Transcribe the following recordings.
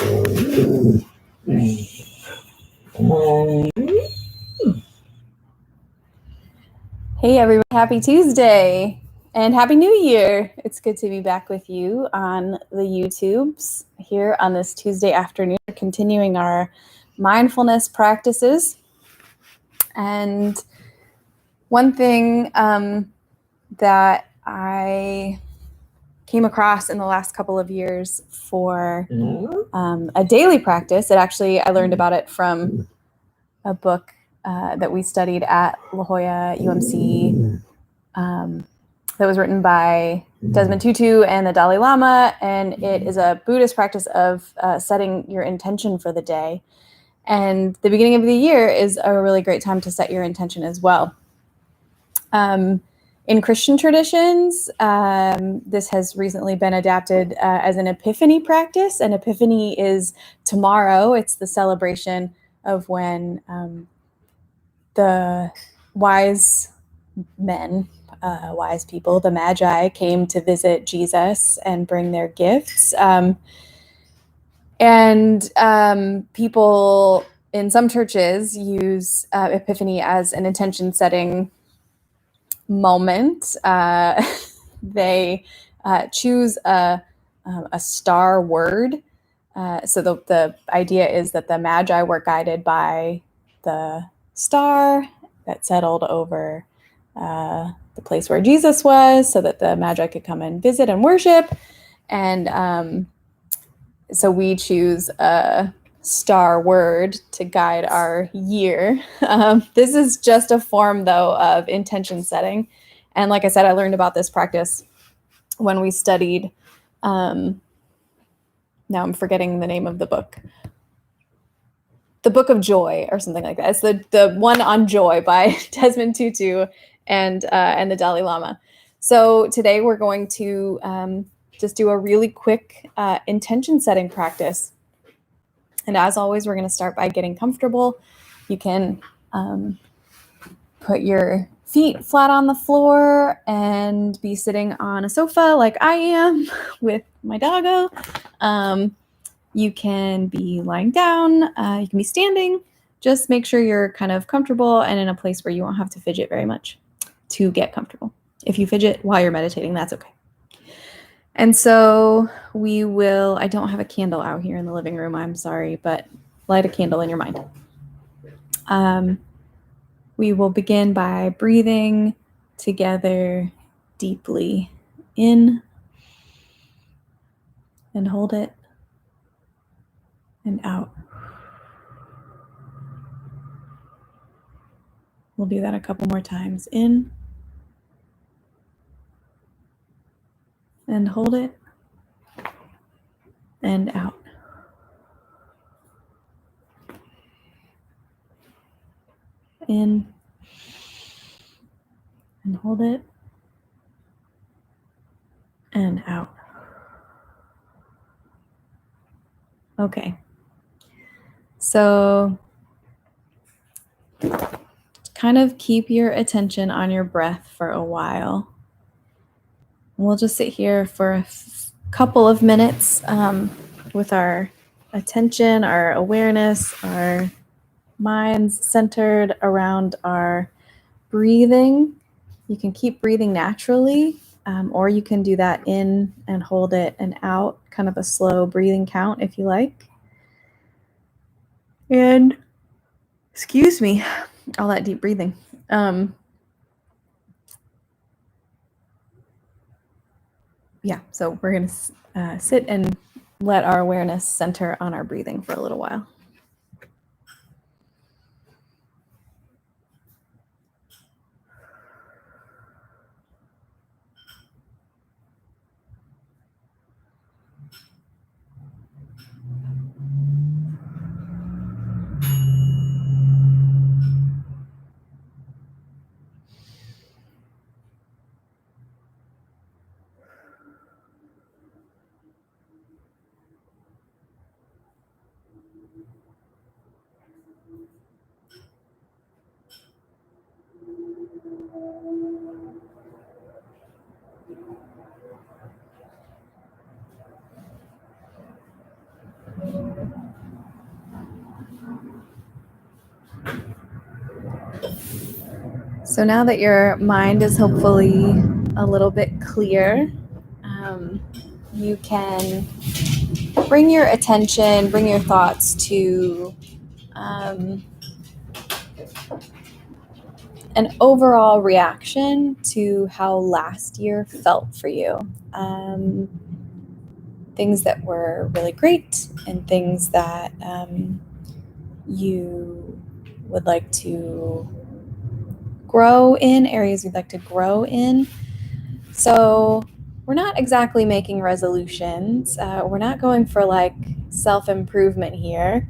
Hey everyone, happy Tuesday and happy New Year. It's good to be back with you on the YouTubes here on this Tuesday afternoon, continuing our mindfulness practices. And one thing that I came across in the last couple of years for a daily practice, I learned about it from a book that we studied at La Jolla UMC that was written by Desmond Tutu and the Dalai Lama, and it is a Buddhist practice of setting your intention for the day. And the beginning of the year is a really great time to set your intention as well. In Christian traditions, this has recently been adapted as an Epiphany practice. And Epiphany is tomorrow. It's the celebration of when the wise men, wise people, the Magi, came to visit Jesus and bring their gifts. People in some churches use Epiphany as an intention-setting moment. They choose a star word. So the idea is that the Magi were guided by the star that settled over the place where Jesus was, so that the Magi could come and visit and worship. And so we choose a star word to guide our year. This is just a form, though, of intention setting. And like I said, I learned about this practice when we studied, now I'm forgetting the name of the book, The Book of Joy or something like that. It's the one on joy by Desmond Tutu and the Dalai Lama. So today we're going to just do a really quick intention setting practice. And as always, we're going to start by getting comfortable. You can put your feet flat on the floor and be sitting on a sofa like I am with my doggo. You can be lying down. You can be standing. Just make sure you're kind of comfortable and in a place where you won't have to fidget very much to get comfortable. If you fidget while you're meditating, that's okay. And so I don't have a candle out here in the living room, I'm sorry, but light a candle in your mind. We will begin by breathing together deeply in and hold it and out. We'll do that a couple more times. In and hold it and out. In and hold it and out. Okay. So kind of keep your attention on your breath for a while. We'll just sit here for a couple of minutes with our attention, our awareness, our minds centered around our breathing. You can keep breathing naturally, or you can do that in and hold it and out, kind of a slow breathing count if you like. And excuse me, all that deep breathing. So we're going to sit and let our awareness center on our breathing for a little while. So now that your mind is hopefully a little bit clear, you can bring your attention, bring your thoughts to an overall reaction to how last year felt for you. Things that were really great and things that you would like to grow in, areas you'd like to grow in. So we're not exactly making resolutions. We're not going for like self-improvement here.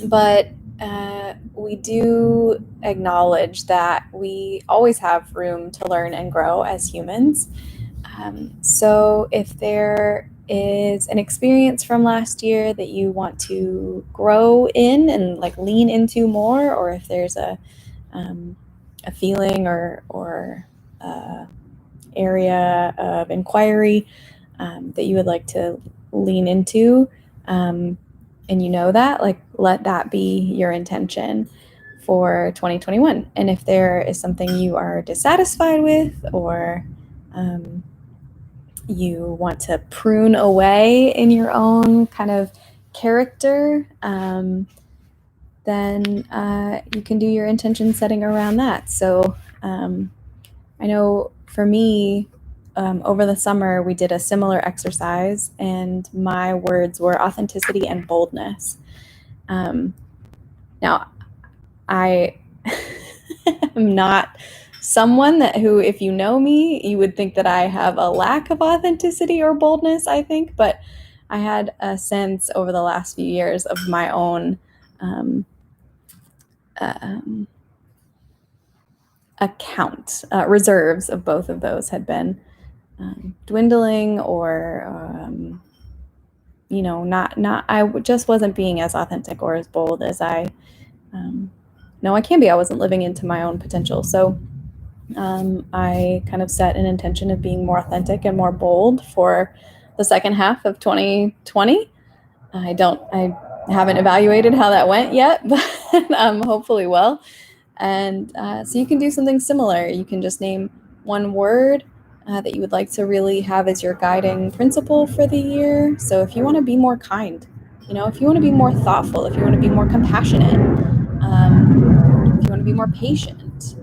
But we do acknowledge that we always have room to learn and grow as humans. So if there is an experience from last year that you want to grow in and like lean into more, or if there's a feeling or area of inquiry that you would like to lean into, and you know that, like, let that be your intention for 2021. And if there is something you are dissatisfied with, or you want to prune away in your own kind of character, then you can do your intention setting around that. So I know for me, over the summer, we did a similar exercise, and my words were authenticity and boldness. Now, I am not someone who, if you know me, you would think that I have a lack of authenticity or boldness, I think, but I had a sense over the last few years of my own reserves of both of those had been dwindling, or I just wasn't being as authentic or as bold as I know I can be. I wasn't living into my own potential. So I kind of set an intention of being more authentic and more bold for the second half of 2020. I haven't evaluated how that went yet, but hopefully well. And so you can do something similar. You can just name one word that you would like to really have as your guiding principle for the year. So if you want to be more kind, if you want to be more thoughtful, if you want to be more compassionate, if you want to be more patient,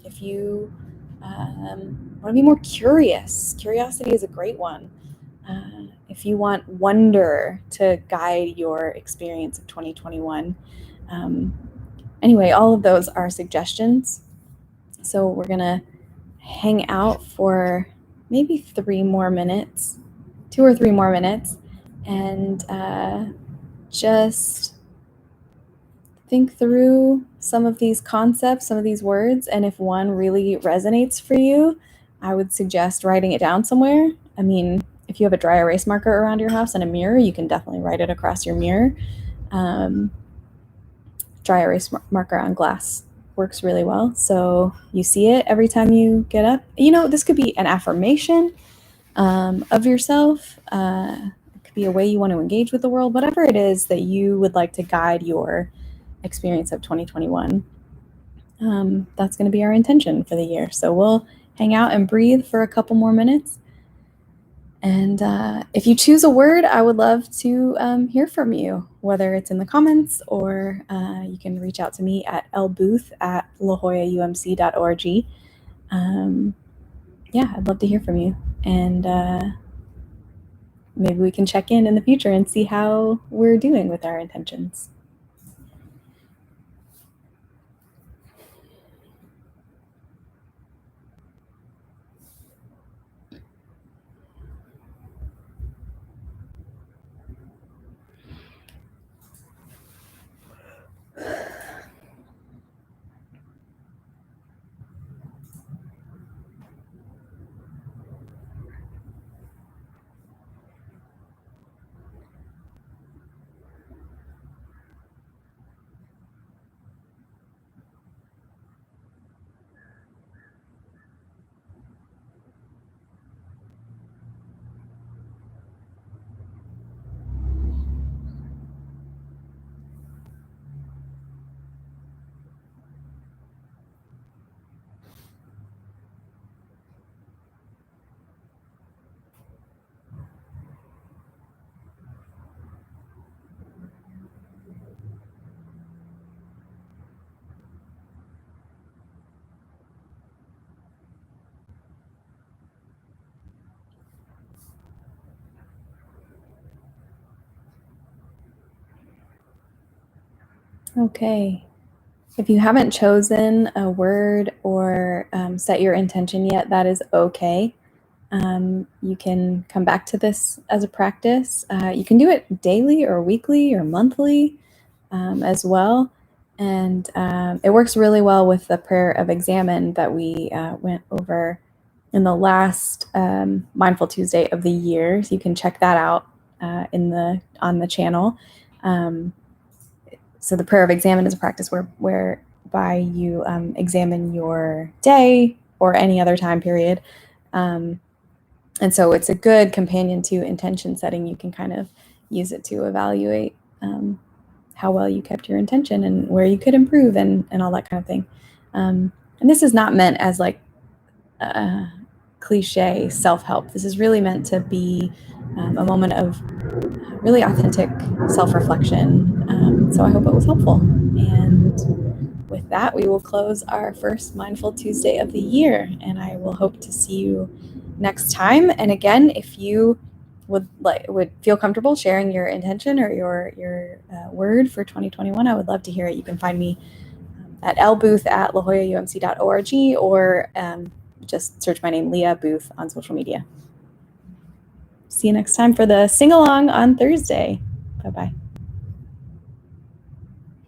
if you want to be more curious, curiosity is a great one. If you want wonder to guide your experience of 2021. Anyway, all of those are suggestions. So we're going to hang out for maybe 2 or 3 more minutes, and just think through some of these concepts, some of these words. And if one really resonates for you, I would suggest writing it down somewhere. I mean, if you have a dry erase marker around your house and a mirror, you can definitely write it across your mirror. Dry erase marker on glass works really well. So you see it every time you get up. This could be an affirmation of yourself. It could be a way you want to engage with the world, whatever it is that you would like to guide your experience of 2021. That's going to be our intention for the year. So we'll hang out and breathe for a couple more minutes. And if you choose a word, I would love to hear from you, whether it's in the comments or you can reach out to me at lbooth@lajoyaumc.org. Yeah, I'd love to hear from you. And maybe we can check in the future and see how we're doing with our intentions. Okay. If you haven't chosen a word or set your intention yet, that is okay. You can come back to this as a practice. You can do it daily or weekly or monthly as well. And it works really well with the prayer of examine that we went over in the last Mindful Tuesday of the year. So you can check that out on the channel. So the prayer of examine is a practice whereby you examine your day or any other time period. And so it's a good companion to intention setting. You can kind of use it to evaluate how well you kept your intention and where you could improve and all that kind of thing. And this is not meant as like cliche self-help. This is really meant to be a moment of really authentic self-reflection. So I hope it was helpful. And with that, we will close our first Mindful Tuesday of the year, and I will hope to see you next time. And again, if you would feel comfortable sharing your intention or your word for 2021, I would love to hear it. You can find me at lbooth@lajoyaumc.org or just search my name, Lea Booth, on social media. See you next time for the sing-along on Thursday. Bye-bye.